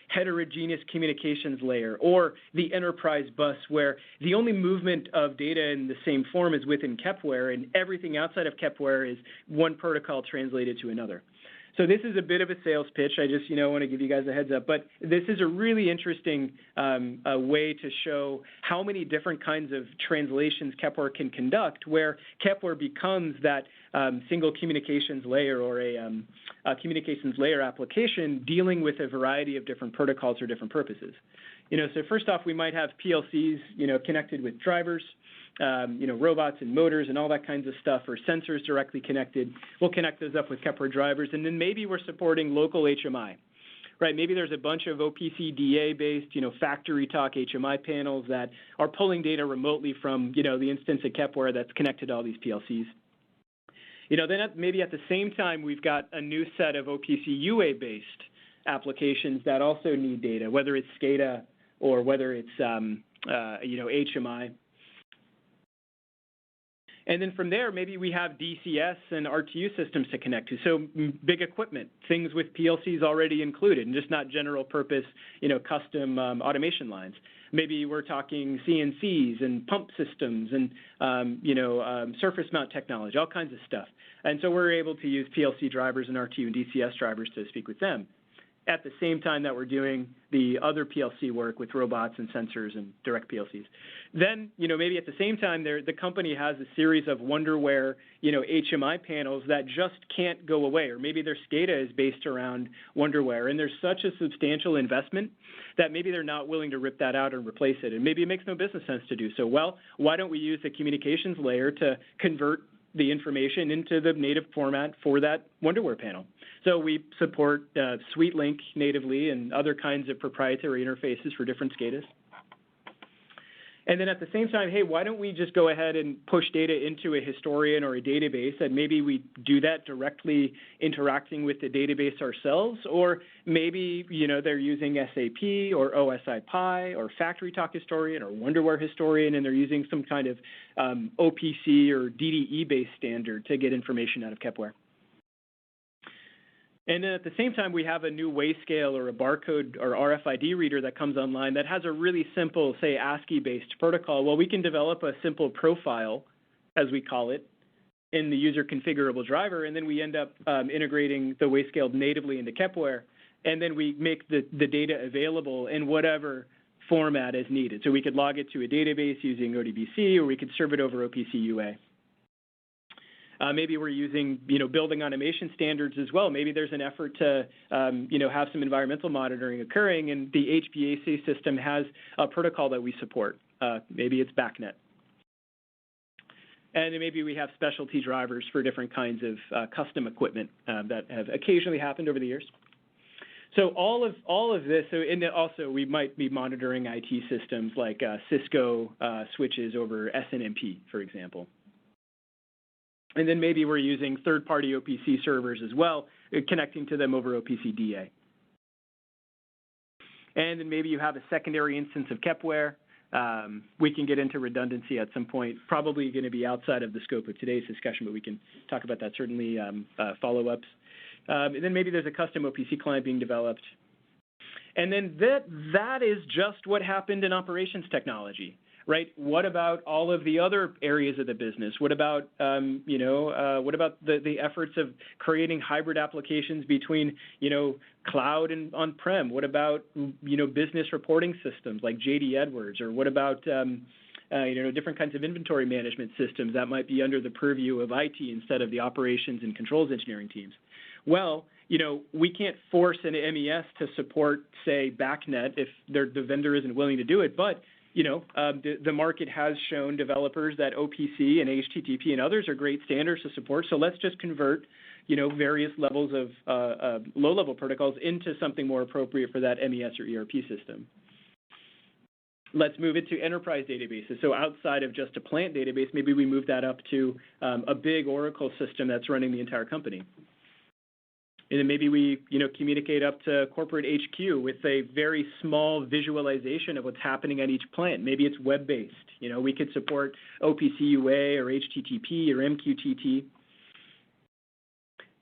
S2: heterogeneous communications layer or the enterprise bus where the only movement of data in the same form is within Kepware, and everything outside of Kepware is one protocol translated to another. So this is a bit of a sales pitch. I just, want to give you guys a heads up. But this is a really interesting way to show how many different kinds of translations Kepware can conduct, where Kepware becomes that single communications layer or a communications layer application dealing with a variety of different protocols for different purposes. So first off, we might have PLCs, connected with drivers, robots and motors and all that kinds of stuff, or sensors directly connected. We'll connect those up with Kepware drivers, and then maybe we're supporting local HMI. Right, maybe there's a bunch of OPC DA-based, factory talk HMI panels that are pulling data remotely from, the instance of Kepware that's connected to all these PLCs. Then maybe at the same time, we've got a new set of OPC UA-based applications that also need data, whether it's SCADA or whether it's, HMI. And then from there, maybe we have DCS and RTU systems to connect to. So big equipment, things with PLCs already included, and just not general purpose, custom automation lines. Maybe we're talking CNCs and pump systems and, surface mount technology, all kinds of stuff. And so we're able to use PLC drivers and RTU and DCS drivers to speak with them at the same time that we're doing the other PLC work with robots and sensors and direct PLCs. Then, maybe at the same time, the company has a series of Wonderware, HMI panels that just can't go away, or maybe their SCADA is based around Wonderware, and there's such a substantial investment that maybe they're not willing to rip that out and replace it, and maybe it makes no business sense to do so. Well, why don't we use the communications layer to convert the information into the native format for that Wonderware panel? So we support SweetLink natively and other kinds of proprietary interfaces for different SCADAs. And then at the same time, hey, why don't we just go ahead and push data into a historian or a database, and maybe we do that directly interacting with the database ourselves, or maybe, they're using SAP or OSI Pi or Factory Talk Historian or Wonderware Historian, and they're using some kind of OPC or DDE-based standard to get information out of Kepware. And then at the same time, we have a new Wayscale or a barcode or RFID reader that comes online that has a really simple, say, ASCII-based protocol. Well, we can develop a simple profile, as we call it, in the user configurable driver, and then we end up integrating the Wayscale natively into Kepware, and then we make the data available in whatever format is needed. So we could log it to a database using ODBC, or we could serve it over OPC UA. Maybe we're using, building automation standards as well. Maybe there's an effort to, have some environmental monitoring occurring, and the HVAC system has a protocol that we support. Maybe it's BACnet. And then maybe we have specialty drivers for different kinds of custom equipment that have occasionally happened over the years. So all of this, and also we might be monitoring IT systems like Cisco switches over SNMP, for example. And then maybe we're using third-party OPC servers as well, connecting to them over OPC DA. And then maybe you have a secondary instance of Kepware. We can get into redundancy at some point, probably going to be outside of the scope of today's discussion, but we can talk about that, certainly follow-ups. And then maybe there's a custom OPC client being developed. And then that is just what happened in operations technology. Right? What about all of the other areas of the business? What about, what about the efforts of creating hybrid applications between, cloud and on-prem? What about, business reporting systems like JD Edwards? Or what about, different kinds of inventory management systems that might be under the purview of IT instead of the operations and controls engineering teams? Well, we can't force an MES to support, say, BACnet if the vendor isn't willing to do it, but the market has shown developers that OPC and HTTP and others are great standards to support. So let's just convert, various levels of low-level protocols into something more appropriate for that MES or ERP system. Let's move it to enterprise databases. So outside of just a plant database, maybe we move that up to a big Oracle system that's running the entire company. And then maybe we, communicate up to corporate HQ with a very small visualization of what's happening at each plant. Maybe it's web-based. We could support OPC UA or HTTP or MQTT.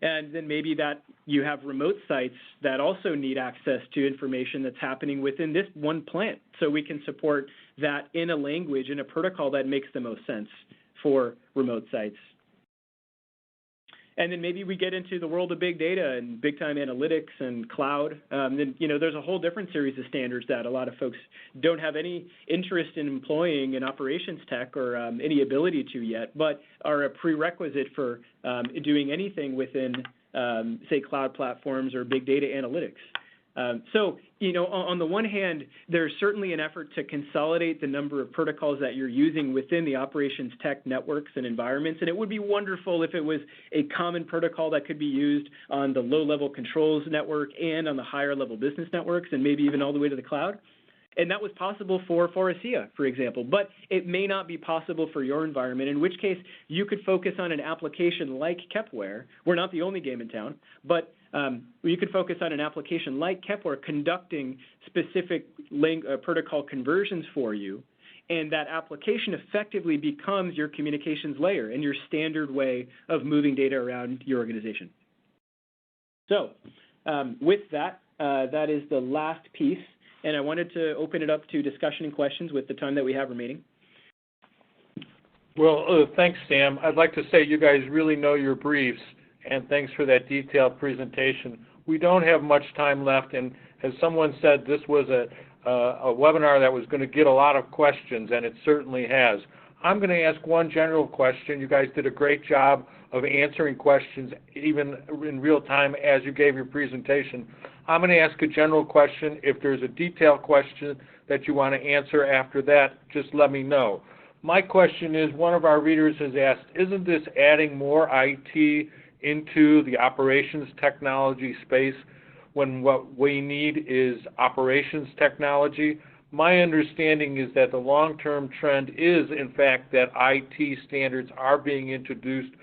S2: And then maybe that you have remote sites that also need access to information that's happening within this one plant. So we can support that in a language, in a protocol that makes the most sense for remote sites. And then maybe we get into the world of big data and big-time analytics and cloud. Then, there's a whole different series of standards that a lot of folks don't have any interest in employing in operations tech or any ability to yet, but are a prerequisite for doing anything within, say, cloud platforms or big data analytics. So, on the one hand, there's certainly an effort to consolidate the number of protocols that you're using within the operations tech networks and environments, and it would be wonderful if it was a common protocol that could be used on the low-level controls network and on the higher-level business networks, and maybe even all the way to the cloud. And that was possible for Forcia, for example, but it may not be possible for your environment, in which case you could focus on an application like Kepware. We're not the only game in town, but you could focus on an application like Kepware conducting specific protocol conversions for you, and that application effectively becomes your communications layer and your standard way of moving data around your organization. So with that, that is the last piece. And I wanted to open it up to discussion and questions with the time that we have remaining.
S1: Well, thanks, Sam. I'd like to say you guys really know your briefs, and thanks for that detailed presentation. We don't have much time left, and as someone said, this was a webinar that was going to get a lot of questions, and it certainly has. I'm going to ask one general question. You guys did a great job of answering questions even in real time as you gave your presentation. I'm going to ask a general question. If there's a detailed question that you want to answer after that, just let me know. My question is, one of our readers has asked, isn't this adding more IT into the operations technology space when what we need is operations technology? My understanding is that the long-term trend is, in fact, that IT standards are being introduced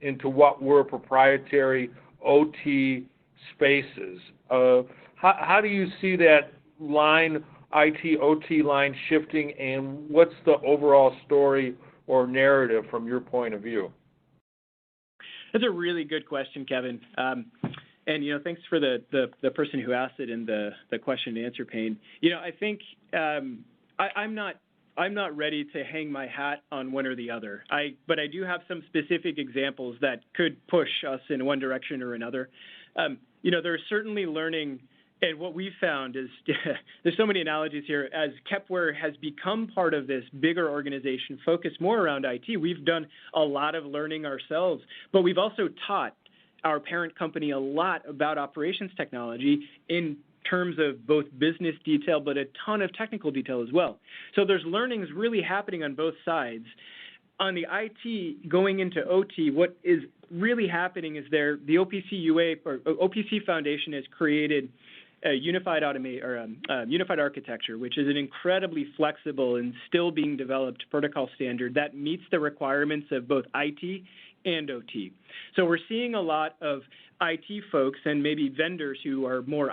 S1: into what were proprietary OT spaces. How do you see that line, IT-OT line shifting, and what's the overall story or narrative from your point of view?
S2: That's a really good question, Kevin. And thanks for the person who asked it in the question and answer pane. I think I'm not ready to hang my hat on one or the other. But I do have some specific examples that could push us in one direction or another. There's certainly learning, and what we've found is there's so many analogies here. As Kepware has become part of this bigger organization focused more around IT, we've done a lot of learning ourselves, but we've also taught our parent company a lot about operations technology in terms of both business detail, but a ton of technical detail as well. So there's learnings really happening on both sides. On the IT going into OT, what is really happening is the OPC UA or OPC Foundation has created a unified architecture, which is an incredibly flexible and still being developed protocol standard that meets the requirements of both IT and OT. So we're seeing a lot of IT folks and maybe vendors who are more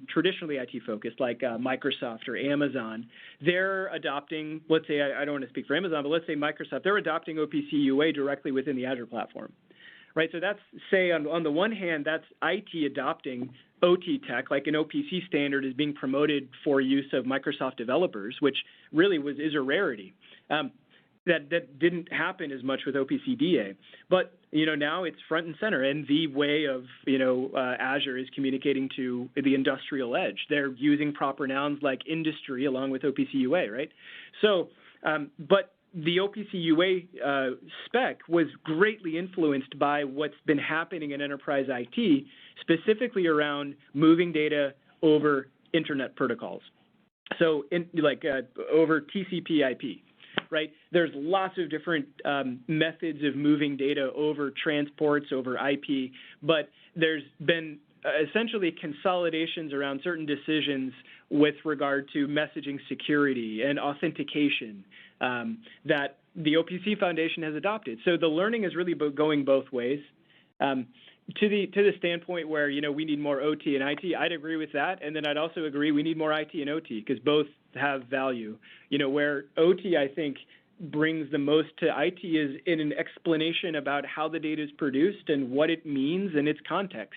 S2: traditionally IT focused, like Microsoft or Amazon. They're adopting, let's say, I don't want to speak for Amazon, but let's say Microsoft, they're adopting OPC UA directly within the Azure platform. Right, so that's, say, on the one hand, that's IT adopting OT tech, like an OPC standard is being promoted for use of Microsoft developers, which really is a rarity. That didn't happen as much with OPC DA. But, now it's front and center, and the way of, Azure is communicating to the industrial edge. They're using proper nouns like industry along with OPC UA, right? So, but the OPC UA spec was greatly influenced by what's been happening in enterprise IT, specifically around moving data over internet protocols. So, over TCP/IP. Right? There's lots of different methods of moving data over transports, over IP, but there's been essentially consolidations around certain decisions with regard to messaging security and authentication that the OPC Foundation has adopted. So the learning is really going both ways. To the standpoint where, we need more OT and IT, I'd agree with that. And then I'd also agree we need more IT and OT because both have value. Where OT, I think, brings the most to IT is in an explanation about how the data is produced and what it means and its context.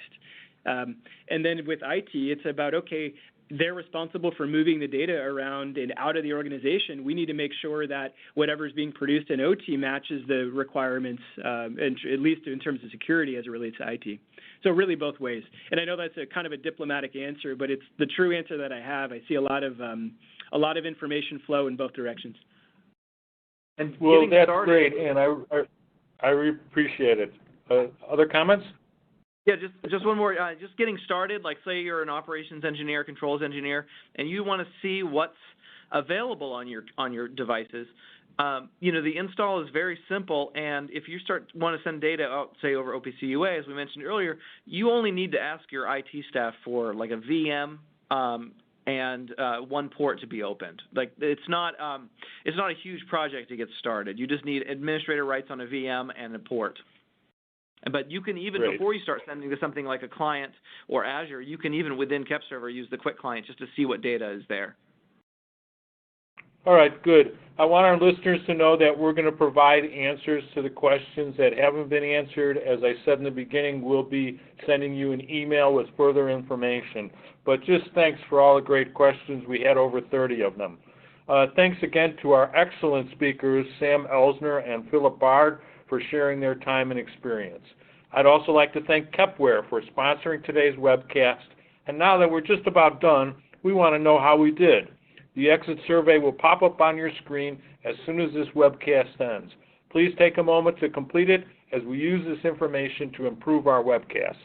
S2: And then with IT, it's about, okay, they're responsible for moving the data around and out of the organization. We need to make sure that whatever's being produced in OT matches the requirements, and at least in terms of security as it relates to IT. So really both ways. And I know that's a kind of a diplomatic answer, but it's the true answer that I have. I see a lot of information flow in both directions.
S3: And
S1: well, that's great, and I appreciate it. Other comments?
S3: Yeah, just one more. Just getting started. Like, say you're an operations engineer, controls engineer, and you want to see what's available on your devices. The install is very simple, and if you want to send data out, say over OPC UA, as we mentioned earlier, you only need to ask your IT staff for like a VM and one port to be opened. Like, it's not a huge project to get started. You just need administrator rights on a VM and a port. But you can even, before you start sending to something like a client or Azure, you can even within KEPServer use the quick client just to see what data is there.
S1: All right, good. I want our listeners to know that we're going to provide answers to the questions that haven't been answered. As I said in the beginning, we'll be sending you an email with further information. But just thanks for all the great questions. We had over 30 of them. Thanks again to our excellent speakers, Sam Elsner and Philip Bard, for sharing their time and experience. I'd also like to thank Kepware for sponsoring today's webcast. And now that we're just about done, we want to know how we did. The exit survey will pop up on your screen as soon as this webcast ends. Please take a moment to complete it as we use this information to improve our webcasts.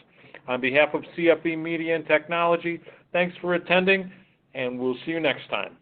S1: On behalf of CFE Media and Technology, thanks for attending, and we'll see you next time.